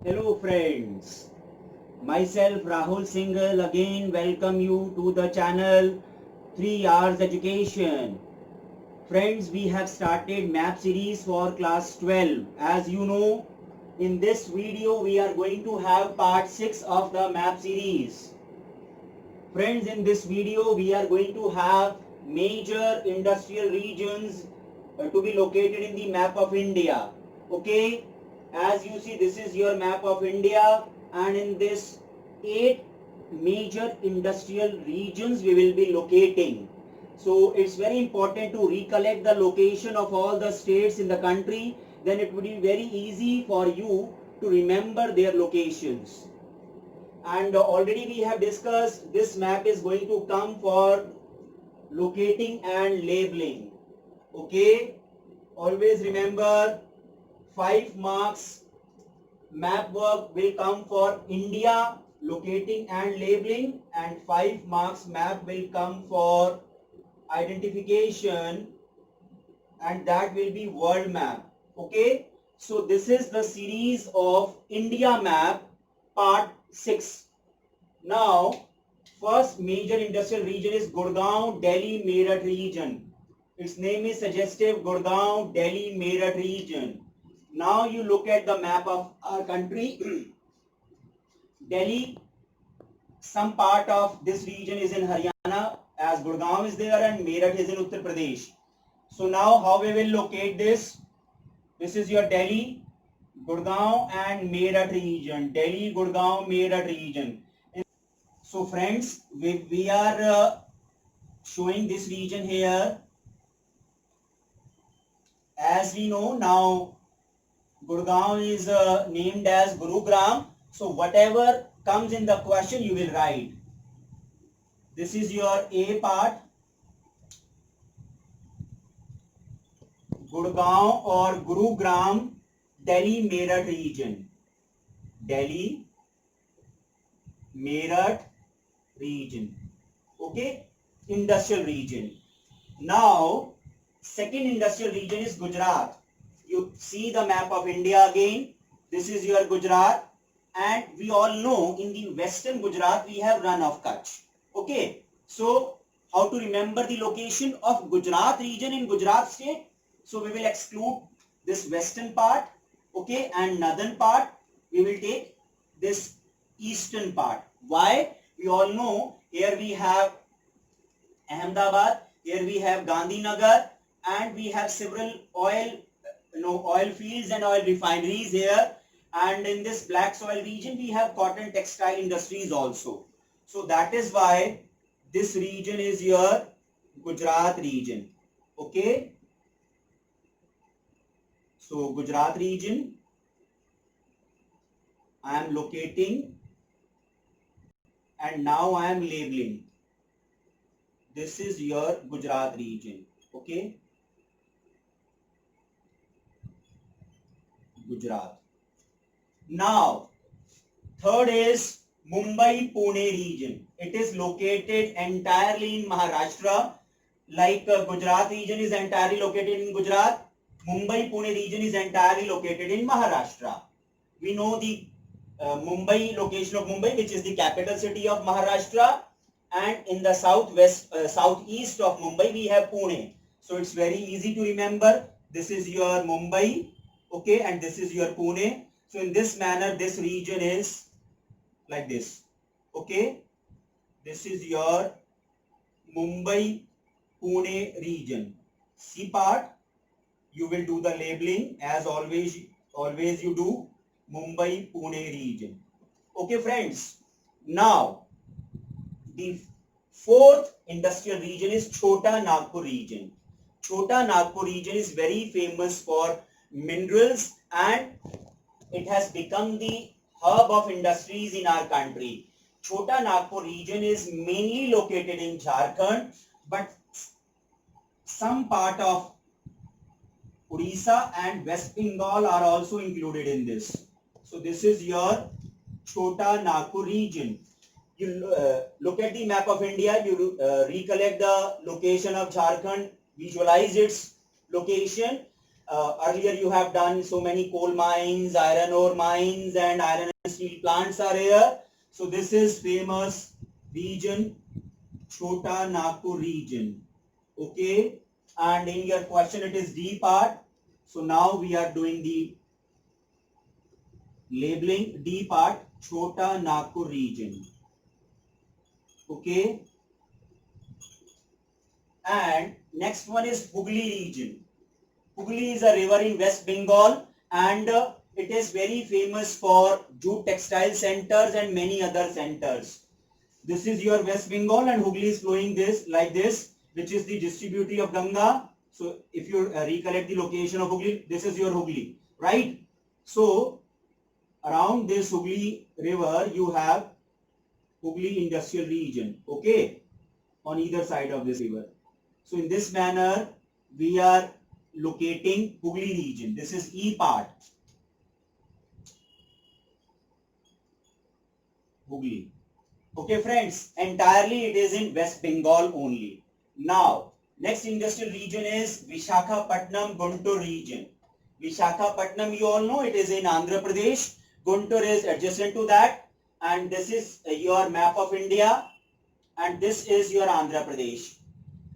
Hello friends, myself Rahul Singhal again welcome you to the channel 3 Hours Education. Friends, we have started map series for class 12. As you know, in this video we are going to have part 6 of the map series. Friends, in this video we are going to have major industrial regions to be located in the map of India. Okay, as you see, this is your map of India, and in this 8 major industrial regions we will be locating. So it's very important to recollect the location of all the states in the country. Then it would be very easy for you to remember their locations. And already we have discussed this map is going to come for locating and labeling. Okay, always remember 5 marks map work will come for India locating and labeling, and 5 marks map will come for identification, and that will be world map. Okay, so this is the series of India map part 6. Now first major industrial region is Gurgaon Delhi Meerut region. Its name is suggestive, Gurgaon Delhi Meerut region. Now you look at the map of our country. Delhi, some part of this region is in Haryana, as Gurgaon is there, and Meerut is in Uttar Pradesh. So now how we will locate this? This is your Delhi, Gurgaon and Meerut region. Delhi, Gurgaon, Meerut region. So friends, we are showing this region here. As we know now, Gurgaon is named as Gurugram. So whatever comes in the question, you will write. This is your A part. Gurgaon or Gurugram, Delhi Meerut region. Delhi Meerut region. Okay, industrial region. Now second industrial region is Gujarat. You see the map of India again. This is your Gujarat, and we all know in the western Gujarat we have Rann of Kutch. Okay, so how to remember the location of Gujarat region in Gujarat state? So we will exclude this western part, okay, and northern part. We will take this eastern part. Why? We all know here we have Ahmedabad, here we have Gandhinagar, and we have several oil fields and oil refineries here. And in this black soil region we have cotton textile industries also. So that is why this region is your Gujarat region. Okay, so Gujarat region I am locating, and now I am labeling. This is your Gujarat region. Okay, Gujarat. Now third is Mumbai Pune region. It is located entirely in Maharashtra. Like Gujarat region is entirely located in Gujarat, Mumbai Pune region is entirely located in Maharashtra. We know the Mumbai, location of Mumbai, which is the capital city of Maharashtra, and in the southeast of Mumbai we have Pune. So it's very easy to remember. This is your Mumbai, okay, and this is your Pune. So in this manner this region is like this. Okay, this is your Mumbai Pune region. C part, you will do the labeling as always you do. Mumbai Pune region. Okay friends, now the fourth industrial region is Chota Nagpur region. Chota Nagpur region is very famous for minerals, and it has become the hub of industries in our country. Chota Nagpur region is mainly located in Jharkhand, but some part of Odisha and West Bengal are also included in this. So this is your Chota Nagpur region. You look at the map of India, you recollect the location of Jharkhand, visualize its location. Earlier you have done so many coal mines, iron ore mines, and iron and steel plants are here. So this is famous region, Chota Nagpur region. Okay, and in your question it is D part. So now we are doing the labeling. D part, Chota Nagpur region. Okay, and next one is Hooghly region. Hooghly is a river in West Bengal, and it is very famous for jute textile centers and many other centers. This is your West Bengal, and Hooghly is flowing this like this, which is the distributary of Ganga. So if you recollect the location of Hooghly, this is your Hooghly, right? So around this Hooghly river, you have Hooghly industrial region, okay, on either side of this river. So in this manner, we are locating Hooghly region. This is E part. Hooghly. Okay friends, entirely it is in West Bengal only. Now, next industrial region is Visakhapatnam Guntur region. Visakhapatnam, you all know, it is in Andhra Pradesh. Guntur is adjacent to that, and this is your map of India, and this is your Andhra Pradesh.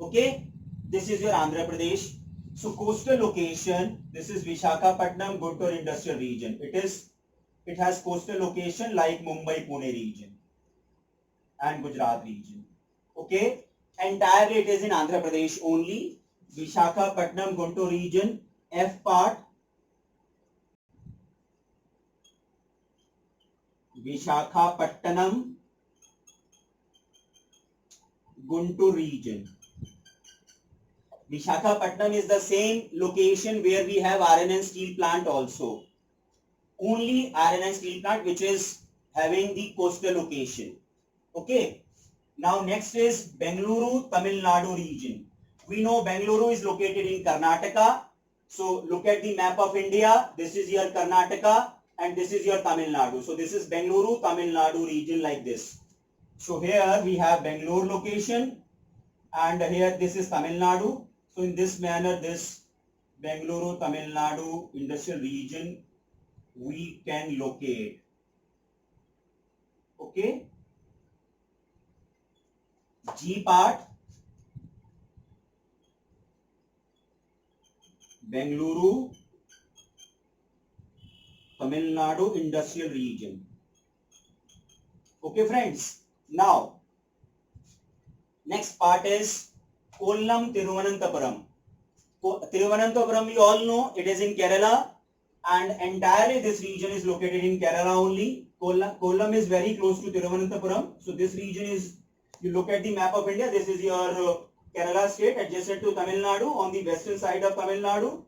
Okay, this is your Andhra Pradesh. So coastal location, this is Visakhapatnam Guntur industrial region. It has coastal location like Mumbai Pune region and Gujarat region. Okay, entirely it is in Andhra Pradesh only. Visakhapatnam Guntur region, F part. Visakhapatnam Guntur region. Visakhapatnam is the same location where we have iron and steel plant also. Only iron and steel plant which is having the coastal location. Okay. Now next is Bengaluru, Tamil Nadu region. We know Bengaluru is located in Karnataka. So look at the map of India. This is your Karnataka and this is your Tamil Nadu. So this is Bengaluru, Tamil Nadu region like this. So here we have Bengaluru location, and here this is Tamil Nadu. So in this manner, this Bengaluru, Tamil Nadu industrial region we can locate. Okay. G part, Bengaluru, Tamil Nadu industrial region. Okay friends. Now, next part is Kollam Thiruvananthapuram. Thiruvananthapuram, we all know it is in Kerala, and entirely this region is located in Kerala only. Kollam is very close to Thiruvananthapuram. So this region is, you look at the map of India, this is your Kerala state adjacent to Tamil Nadu on the western side of Tamil Nadu.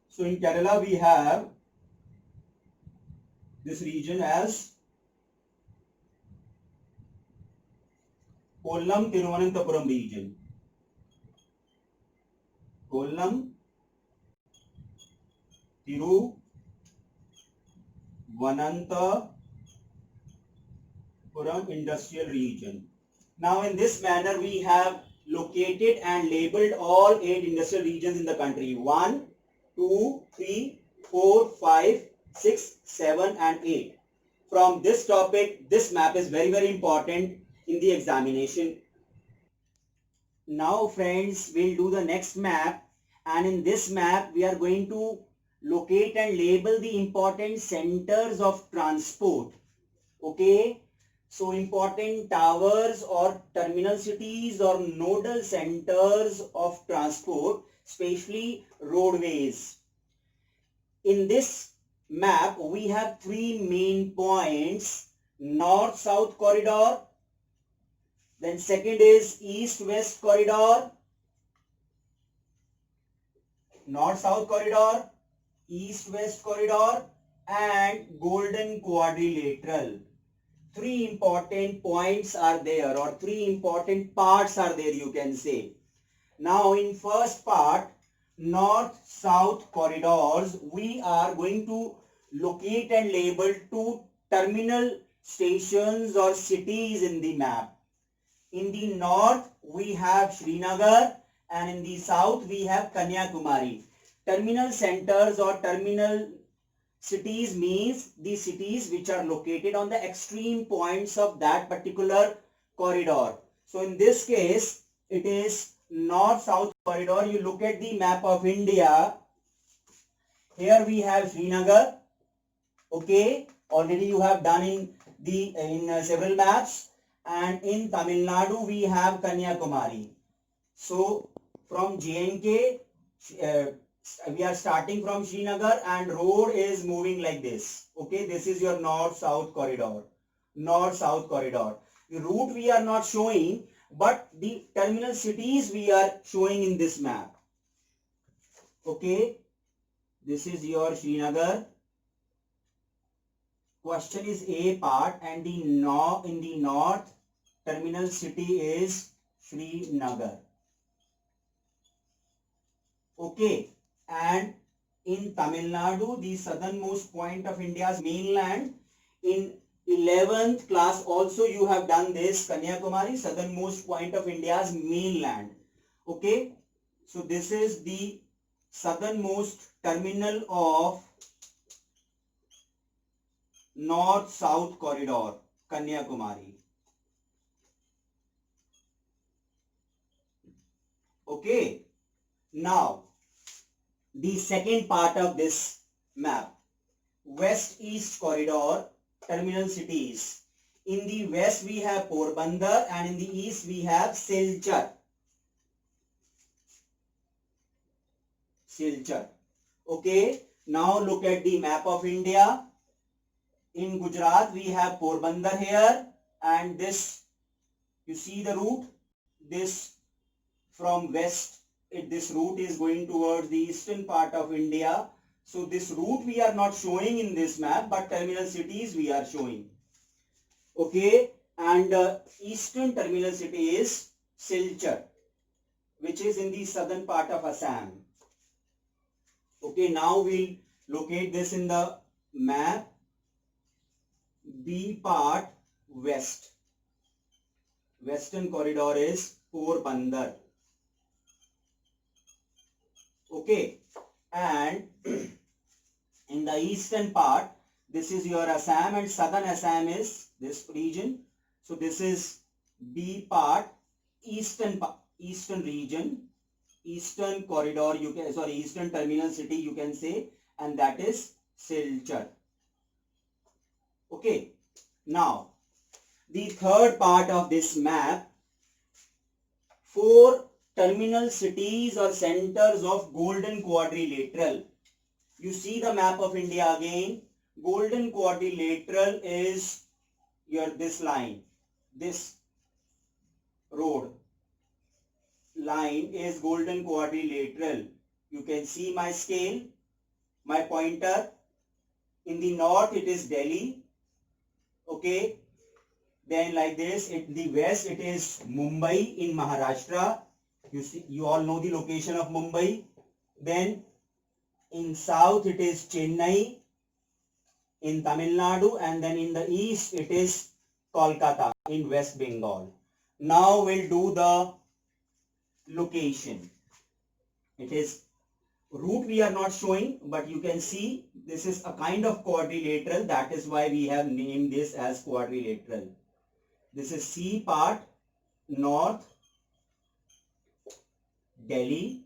So in Kerala we have this region as Kollam Thiruvananthapuram region. Kollam Thiruvananthapuram industrial region. Now in this manner we have located and labeled all 8 industrial regions in the country. 1, 2, 3, 4, 5, 6, 7 and 8. From this topic, this map is very, very important in the examination. Now friends, we'll do the next map, and in this map we are going to locate and label the important centers of transport. Okay, so important towers or terminal cities or nodal centers of transport, especially roadways. In this map we have 3 main points: north-south corridor, then second is east-west corridor, north-south corridor, east-west corridor, and golden quadrilateral. 3 important points are there, or 3 important parts are there, you can say. Now in first part, north-south corridors, we are going to locate and label 2 terminal stations or cities in the map. In the north we have Srinagar, and in the south we have Kanyakumari. terminal centers or terminal cities means the cities which are located on the extreme points of that particular corridor. So in this case, it is north-south corridor. You look at the map of India. Here we have Srinagar. Okay, already you have done in several maps, and in Tamil Nadu we have Kanyakumari. So from J&K, we are starting from Srinagar and road is moving like this. Okay, this is your north-south corridor. North-south corridor. The route we are not showing, but the terminal cities we are showing in this map. Okay, this is your Srinagar. Question is A part, and in the north terminal city is Srinagar. Okay, and in Tamil Nadu, the southernmost point of India's mainland, in 11th class also you have done this, Kanyakumari, southernmost point of India's mainland. Okay, so this is the southernmost terminal of north-south corridor, Kanyakumari. Okay, now the second part of this map, west-east corridor, terminal cities. In the west we have Porbandar and in the east we have Silchar. Silchar. Okay, now look at the map of India. In Gujarat we have Porbandar here, and this, you see the route, this from west, this route is going towards the eastern part of India. So this route we are not showing in this map, but terminal cities we are showing. Okay, and eastern terminal city is Silchar, which is in the southern part of Assam. Okay, now we'll locate this in the map. B part west. Western corridor is Porbandar. Okay, and in the eastern part, this is your Assam, and southern Assam is this region. So this is B part, eastern region, eastern corridor, eastern terminal city you can say, and that is Silchar. Okay, now the third part of this map, 4 terminal cities or centers of golden quadrilateral. You see the map of India again. Golden quadrilateral is this line, this road line is golden quadrilateral. You can see my scale, my pointer. In the north it is Delhi. Okay, then like this, in the west it is Mumbai in Maharashtra. You see, you all know the location of Mumbai. Then in south it is Chennai in Tamil Nadu, and then in the east it is Kolkata in West Bengal. Now we'll do the location. It is route we are not showing, but you can see this is a kind of quadrilateral. That is why we have named this as quadrilateral. This is C part, north, Delhi.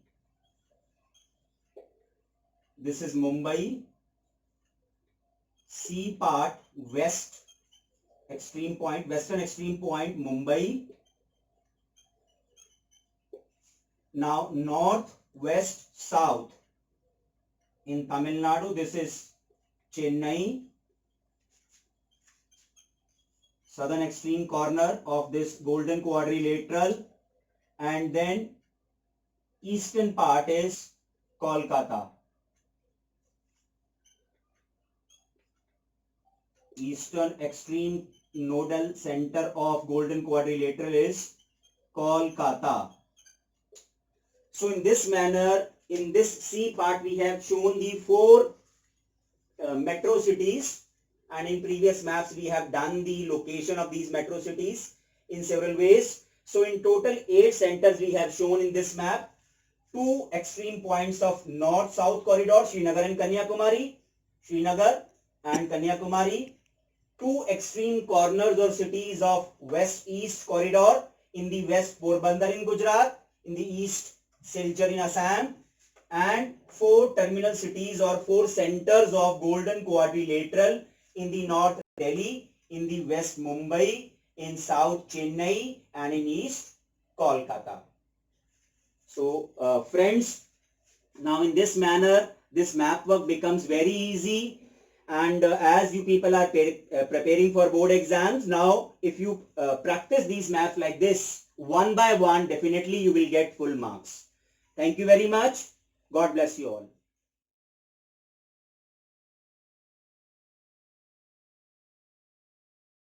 This is Mumbai. C part, west extreme point, western extreme point, Mumbai. Now north, west, south. In Tamil Nadu, this is Chennai. Southern extreme corner of this golden quadrilateral, and then eastern part is Kolkata. Eastern extreme nodal center of golden quadrilateral is Kolkata. So in this manner, in this C part, we have shown the 4 metro cities, and in previous maps we have done the location of these metro cities in several ways. So in total 8 centers we have shown in this map. two extreme points of north-south corridor, Srinagar and Kanyakumari, Srinagar and Kanyakumari, two extreme corners or cities of west-east corridor, in the west Porbandar in Gujarat, in the east Silchar in Assam, and four terminal cities or four centers of golden quadrilateral, in the north Delhi, in the west Mumbai, in south Chennai, and in east Kolkata. So friends, now in this manner this map work becomes very easy, and as you people are preparing for board exams, now if you practice these maps like this one by one, definitely you will get full marks. Thank you very much. God bless you all.